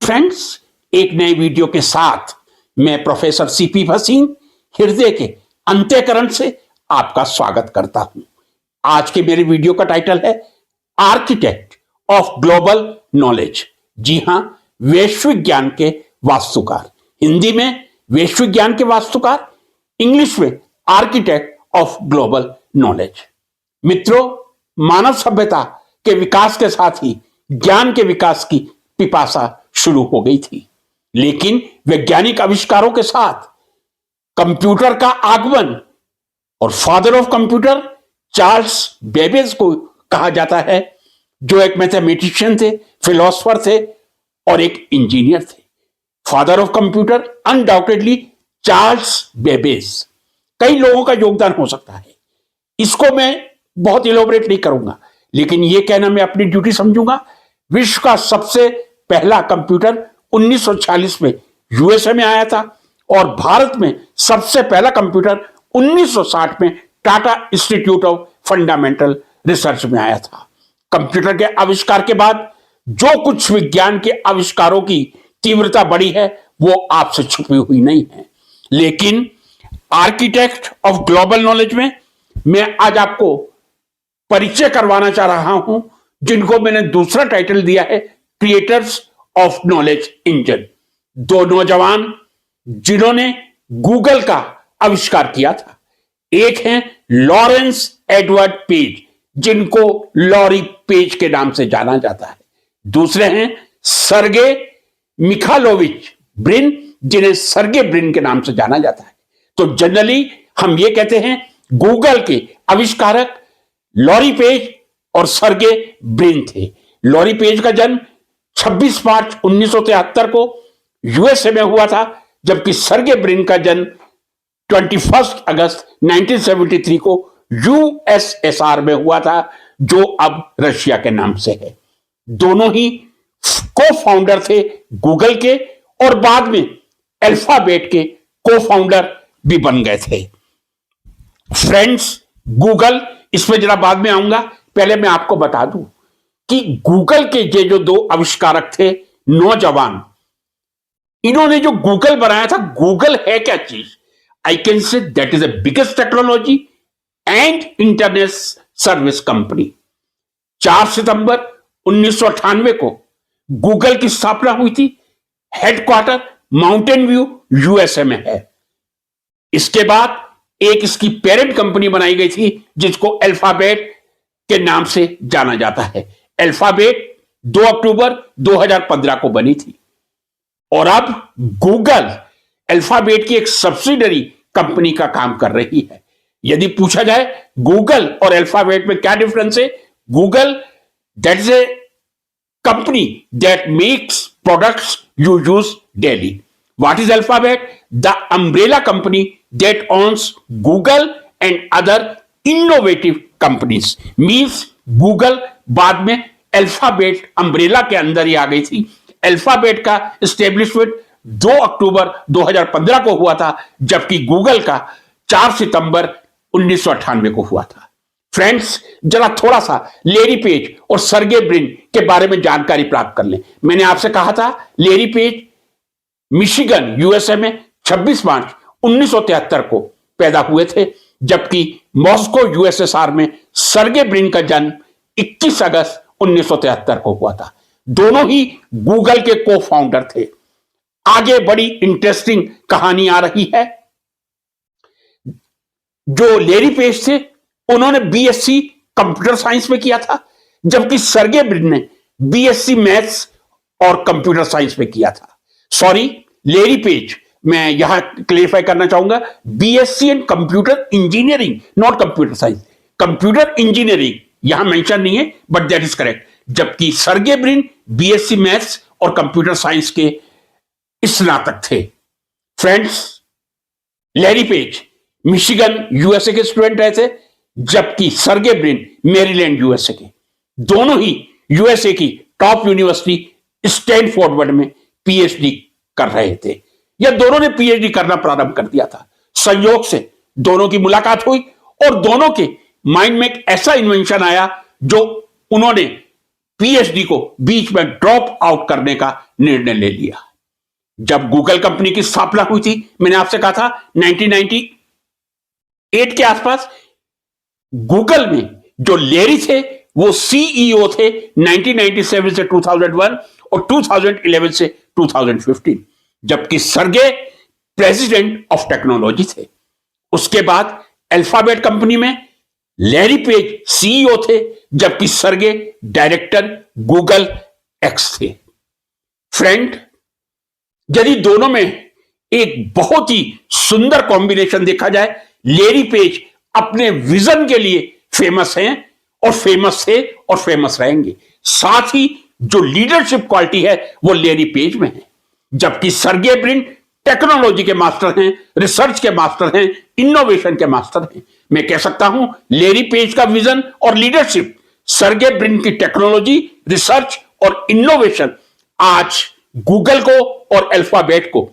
Friends, एक नए video के साथ मैं प्रोफेसर सीपी भसीन हृदय के अंत्यकरण से आपका स्वागत करता हूं। आज के मेरे वीडियो का टाइटल है आर्किटेक्ट ऑफ ग्लोबल नॉलेज। जी हां, वैश्विक ज्ञान के वास्तुकार। हिंदी में वैश्विक ज्ञान के वास्तुकार, इंग्लिश में आर्किटेक्ट ऑफ ग्लोबल नॉलेज। मित्रों, मानव सभ्यता के विकास के साथ ही ज्ञान के विकास की पिपासा शुरू हो गई थी, लेकिन वैज्ञानिक आविष्कारों के साथ कंप्यूटर का आगमन, और father of computer Charles Babbage को कहा जाता है, जो एक मैथमेटिशियन थे, फिलोसोफर थे और एक इंजीनियर थे। Father of computer undoubtedly Charles Babbage. कई लोगों का योगदान हो सकता है, इसको मैं बहुत इलोबरेट नहीं करूंगा, लेकिन यह कहना मैं अपनी ड्यूटी समझूंगा, विश्व का सबसे पहला कंप्यूटर 1946 में यूएसए में आया था और भारत में सबसे पहला कंप्यूटर 1960 में Tata institute of fundamental research में आया था। कंप्यूटर के आविष्कार के बाद जो कुछ विज्ञान के आविष्कारों की तीव्रता बढ़ी है वो आपसे छुपी हुई नहीं है। लेकिन आर्किटेक्ट ऑफ ग्लोबल नॉलेज में मैं आज आपको परिचय करवाना चाह रहा हूं, जिनको मैंने दूसरा टाइटल दिया है क्रिएटर्स ऑफ नॉलेज इंजन। दो नौजवान जिन्होंने गूगल का आविष्कार किया था। एक हैं लॉरेंस एडवर्ड पेज, जिनको लॉरी पेज के नाम से जाना जाता है। दूसरे हैं सर्गे मिखालोविच ब्रिन, जिन्हें सर्गे ब्रिन के नाम से जाना जाता है। तो जनरली हम ये कहते हैं गूगल के आविष्कारक लॉरी पेज और सर्गे ब्रिन थे। लॉरी पेज का जन्म 26 मार्च 1973 को यूएसए में हुआ था, जबकि सर्गे ब्रिन का जन्म 21 अगस्त 1973 को यूएसएसआर में हुआ था, जो अब रशिया के नाम से है। दोनों ही को फाउंडर थे गूगल के और बाद में अल्फाबेट के को फाउंडर भी बन गए थे। फ्रेंड्स, गूगल, इसमें जरा बाद में आऊंगा, पहले मैं आपको बता दूं कि गूगल के ये जो दो आविष्कारक थे नौजवान, इन्होंने जो गूगल बनाया था, गूगल है क्या चीज? I can say that is the biggest technology and internet service company. 4 सितंबर 1998 को गूगल की स्थापना हुई थी। हेडक्वार्टर माउंटेन व्यू यूएसए में है। इसके बाद एक इसकी पेरेंट कंपनी बनाई गई थी, जिसको अल्फाबेट के नाम से जाना जाता है। अल्फाबेट 2 अक्टूबर 2015 को बनी थी और अब गूगल अल्फाबेट की एक सब्सिडरी कंपनी का काम कर रही है। यदि पूछा जाए गूगल और अल्फाबेट में क्या डिफरेंस है, Google that is a company that makes products you use daily. What is Alphabet? The umbrella company that owns Google and other innovative companies. Means Google बाद में Alphabet umbrella के अंदर ही आ गई थी। Alphabet का एस्टेब्लिशमेंट 2 अक्टूबर 2015 को हुआ था, जबकि Google का 4 सितंबर 1998 को हुआ था। फ्रेंड्स, जरा थोड़ा सा लेरी पेज और सर्गे ब्रिन के बारे में जानकारी प्राप्त कर लें। मैंने आपसे कहा था लेरी पेज मिशिगन यूएसए में 26 मार्च 1973 को पैदा हुए थे, जबकि मॉस्को यूएसएसआर में सर्गे ब्रिन का जन्म 21 अगस्त 1973 को हुआ था। दोनों ही गूगल के को फाउंडर थे। आगे बड़ी इंटरेस्टिंग कहानी आ रही है। जो लेरी पेज थे, उन्होंने बीएससी कंप्यूटर साइंस में किया था, जबकि सर्गे ब्रिन ने बीएससी मैथ्स और कंप्यूटर साइंस में किया था। सॉरी, लेरी पेज, मैं यहां क्लेरिफाई करना चाहूंगा, BSc in computer engineering, not computer science. Computer engineering यहां मेंशन नहीं है, बट दैट इज करेक्ट। जबकि सर्गे ब्रिन बीएससी मैथ्स और कंप्यूटर साइंस के स्नातक थे। Friends, Larry Page Michigan USA के स्टूडेंट रहे थे, जबकि सर्गे ब्रिन मैरीलैंड यूएसए के। दोनों ही यूएसए की टॉप यूनिवर्सिटी स्टैनफोर्ड में पीएचडी कर रहे थे, या दोनों ने पीएचडी करना प्रारंभ कर दिया था। संयोग से दोनों की मुलाकात हुई और दोनों के माइंड में एक ऐसा इन्वेंशन आया जो उन्होंने पीएचडी को बीच में ड्रॉप आउट करने का निर्णय ले लिया। जब गूगल कंपनी की स्थापना हुई थी, मैंने आपसे कहा था 1998 के आसपास, गूगल में जो लेरी थे वो सीईओ थे 1997 से 2001 और 2011 से 2015, जबकि सर्गे प्रेसिडेंट ऑफ टेक्नोलॉजी थे। उसके बाद अल्फाबेट कंपनी में लैरी पेज सीईओ थे, जबकि सर्गे डायरेक्टर गूगल एक्स थे। फ्रेंड, यदि दोनों में एक बहुत ही सुंदर कॉम्बिनेशन देखा जाए, लैरी पेज अपने विजन के लिए फेमस हैं और फेमस थे और फेमस रहेंगे। साथ ही जो लीडरशिप क्वालिटी है वो लैरी पेज में है, जबकि सर्गे ब्रिन टेक्नोलॉजी के मास्टर हैं, रिसर्च के मास्टर हैं, इनोवेशन के मास्टर हैं। मैं कह सकता हूं लैरी पेज का विजन और लीडरशिप, सर्गे ब्रिन की टेक्नोलॉजी, रिसर्च और इनोवेशन आज गूगल को और अल्फाबेट को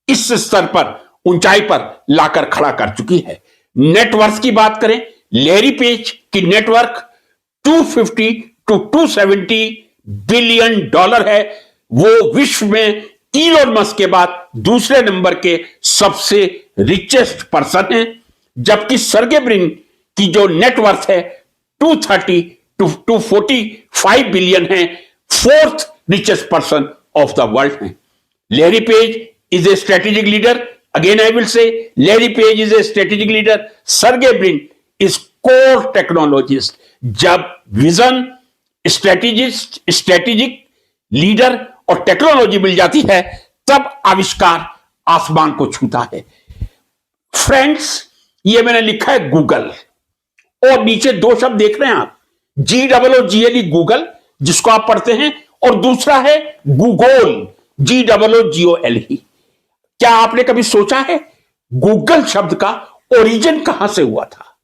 इस स्तर पर, ऊंचाई पर लाकर खड़ा कर चुकी है। नेटवर्थ की बात करें, लैरी पेज की नेटवर्क 250 टू 270 बिलियन डॉलर है। वो विश्व में इलोन मस्क के बाद दूसरे नंबर के सबसे रिचेस्ट पर्सन हैं, जबकि सर्गे ब्रिन की जो नेटवर्थ है 230 टू 245 बिलियन है, fourth richest person of the world है। Larry Page is a strategic leader. Again I will say, Larry Page is a strategic leader, Sergey Brin is core technologist. जब vision, strategic leader और technology मिल जाती है, तब आविष्कार आसमान को छूता है। फ्रेंड्स, ये मैंने लिखा है गूगल, और नीचे दो शब्द देख रहे हैं आप, GOOGLE गूगल, जिसको आप पढ़ते हैं, और दूसरा है गूगोल, GOOGLE। क्या आपने कभी सोचा है गूगल शब्द का ओरिजिन कहां से हुआ था?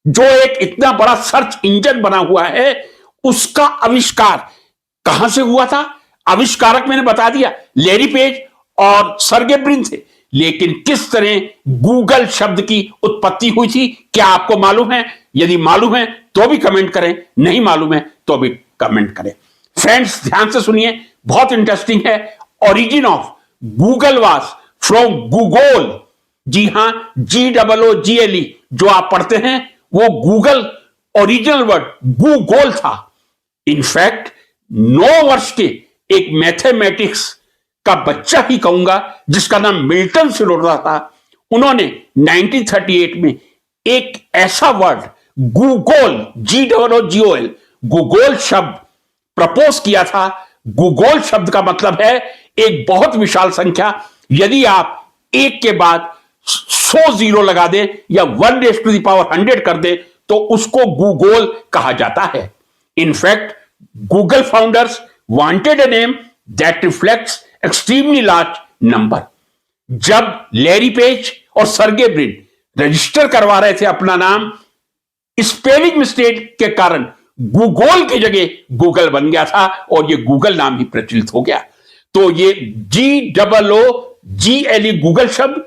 जो एक इतना बड़ा सर्च इंजन बना हुआ है, उसका आविष्कार कहां से हुआ था? आविष्कारक मैंने बता दिया, लैरी पेज और सर्गे ब्रिन थे, लेकिन किस तरह गूगल शब्द की उत्पत्ति हुई थी, क्या आपको मालूम है? यदि मालूम है तो भी कमेंट करें, नहीं मालूम है तो भी कमेंट करें। फ्रेंड्स, ध्यान से सुनिए, बहुत इंटरेस्टिंग है। Origin of Google was from googol. जी हां, GOOGLE जो आप पढ़ते हैं वो गूगल ओरिजिनल वर्ड गूगोल था। इनफैक्ट 9 वर्ष के एक मैथमेटिक्स का बच्चा ही कहूंगा, जिसका नाम मिल्टन सिरोडा था, उन्होंने 1938 में एक ऐसा वर्ड गूगोल, GOOGLE, गूगोल शब्द प्रपोज किया था। गूगोल शब्द का मतलब है एक बहुत विशाल संख्या। यदि आप एक के बाद 100 जीरो लगा दें या 1⁻100 कर दें तो उसको गूगोल कहा जाता है। In fact Google founders wanted a name that reflects extremely large number. जब लैरी पेज और सर्गे ब्रिन रजिस्टर करवा रहे थे अपना नाम, स्पेलिंग मिस्टेक के कारण गूगल की जगह गूगल बन गया था और यह गूगल नाम ही प्रचलित हो गया। तो ये GOOGLE गूगल शब्द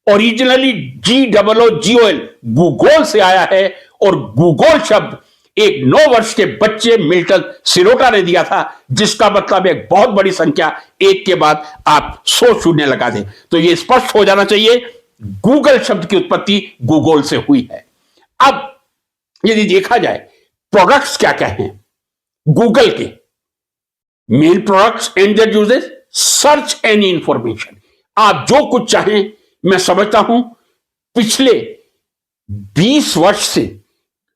ओरिजिनली GOOGLE गूगल से आया है, और गूगल शब्द एक 9 वर्ष के बच्चे मिल्टन सिरोटा ने दिया था, जिसका मतलब एक बहुत बड़ी संख्या, एक के बाद आप 100 शून्य लगा दें तो यह स्पष्ट हो जाना चाहिए गूगल शब्द की उत्पत्ति गूगल से हुई है। अब यदि देखा जाए प्रोडक्ट्स क्या क्या हैं गूगल के, main products and there uses, search any information. आप जो कुछ चाहें, मैं समझता हूं पिछले 20 वर्ष से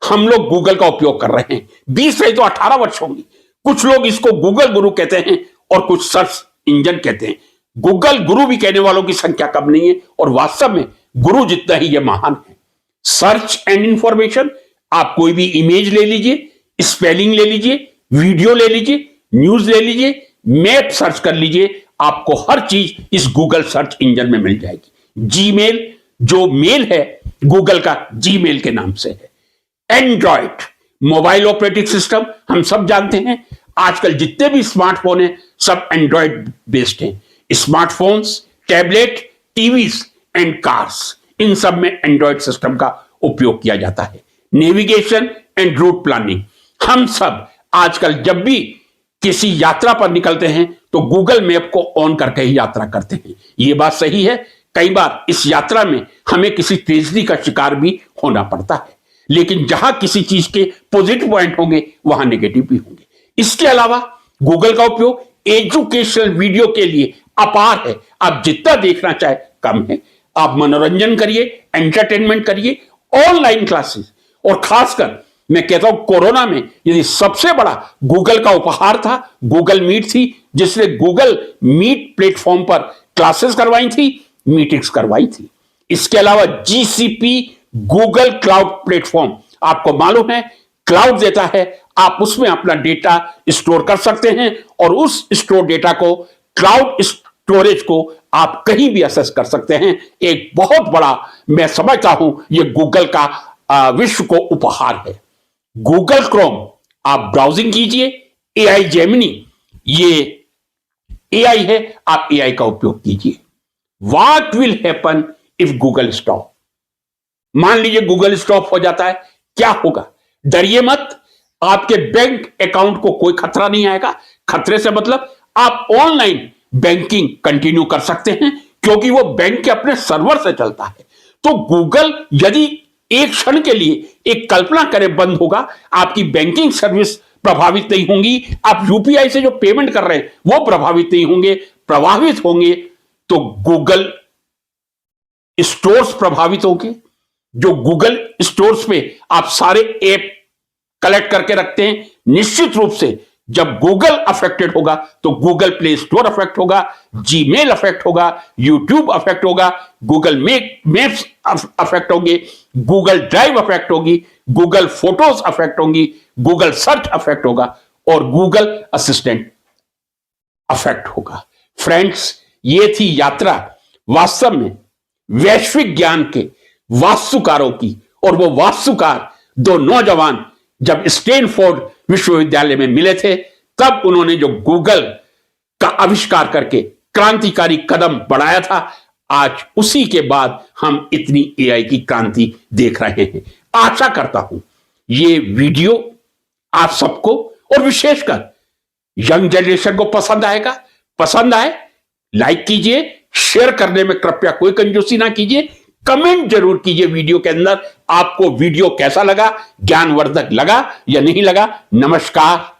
हम लोग गूगल का उपयोग कर रहे हैं। 20 नहीं तो 18 वर्ष होंगे। कुछ लोग इसको गूगल गुरु कहते हैं और कुछ सर्च इंजन कहते हैं। गूगल गुरु भी कहने वालों की संख्या कम नहीं है, और वास्तव में गुरु जितना ही यह महान है। सर्च एंड इंफॉर्मेशन, आप कोई भी इमेज ले लीजिए, स्पेलिंग ले लीजिए, वीडियो ले लीजिए, न्यूज ले लीजिए, मैप सर्च कर लीजिए, आपको हर चीज इस गूगल सर्च इंजन में मिल जाएगी। जीमेल, जो मेल है गूगल का जीमेल के नाम से है। एंड्रॉइड मोबाइल ऑपरेटिंग सिस्टम, हम सब जानते हैं आजकल जितने भी स्मार्टफोन हैं सब एंड्रॉइड बेस्ड हैं। Smartphones, tablet, TVs and cars, इन सब में एंड्रॉइड सिस्टम का उपयोग किया जाता है। नेविगेशन एंड रूट प्लानिंग, हम सब आजकल जब भी किसी यात्रा पर निकलते हैं तो गूगल मैप को ऑन करके ही यात्रा करते हैं। यह बात सही है, कई बार इस यात्रा में हमें किसी ट्रेजेडी का शिकार भी होना पड़ता है, लेकिन जहां किसी चीज के पॉजिटिव पॉइंट होंगे वहां नेगेटिव भी होंगे। इसके अलावा गूगल का उपयोग एजुकेशनल वीडियो के लिए अपार है। आप जितना देखना चाहे कम है। आप मनोरंजन करिए, एंटरटेनमेंट करिए, ऑनलाइन क्लासेस, और खासकर मैं कहता हूं कोरोना में यदि सबसे बड़ा गूगल का उपहार था, गूगल मीट थी, जिसने गूगल मीट प्लेटफॉर्म पर क्लासेस करवाई थी, मीटिंग्स करवाई थी। इसके अलावा जीसीपी गूगल क्लाउड प्लेटफॉर्म, आपको मालूम है क्लाउड देता है, आप उसमें अपना डेटा स्टोर कर सकते हैं और उस स्टोर डेटा को, क्लाउड स्टोरेज को आप कहीं भी एक्सेस कर सकते हैं। एक बहुत बड़ा, मैं समझता हूं, यह गूगल का विश्व को उपहार है। गूगल क्रोम आप ब्राउजिंग कीजिए, एआई जेमिनी ये एआई है, आप एआई का उपयोग कीजिए। What will happen if Google stop? मान लीजिए गूगल स्टॉप हो जाता है, क्या होगा? डरिए मत, आपके बैंक अकाउंट को कोई खतरा नहीं आएगा। खतरे से मतलब आप ऑनलाइन बैंकिंग कंटिन्यू कर सकते हैं, क्योंकि वो बैंक के अपने सर्वर से चलता है। तो गूगल यदि एक क्षण के लिए एक कल्पना करें बंद होगा, आपकी बैंकिंग सर्विस प्रभावित नहीं होंगी, आप यूपीआई से जो पेमेंट कर रहे हैं वो प्रभावित नहीं होंगे। प्रभावित होंगे तो गूगल स्टोर्स प्रभावित होंगे। जो गूगल स्टोर्स पे आप सारे ऐप कलेक्ट करके रखते हैं, निश्चित रूप से जब गूगल अफेक्टेड होगा तो गूगल प्ले स्टोर अफेक्ट होगा, जीमेल अफेक्ट होगा, यूट्यूब अफेक्ट होगा, गूगल मैप्स अफेक्ट होंगे, गूगल ड्राइव अफेक्ट होगी, गूगल फोटोज अफेक्ट होंगी, गूगल सर्च अफेक्ट होगा और गूगल असिस्टेंट अफेक्ट होगा। फ्रेंड्स, ये थी यात्रा वास्तव में वैश्विक ज्ञान के वास्तुकारों की। और वो वास्तुकार दो नौजवान जब स्टैनफोर्ड विश्वविद्यालय में मिले थे, तब उन्होंने जो गूगल का आविष्कार करके क्रांतिकारी कदम बढ़ाया था, आज उसी के बाद हम इतनी एआई की क्रांति देख रहे हैं। आशा करता हूं ये वीडियो आप सबको और विशेषकर यंग जनरेशन को पसंद आएगा। पसंद आए लाइक कीजिए, शेयर करने में कृपया कोई कंजूसी ना कीजिए, कमेंट जरूर कीजिए वीडियो के अंदर आपको वीडियो कैसा लगा, ज्ञानवर्धक लगा या नहीं लगा। नमस्कार।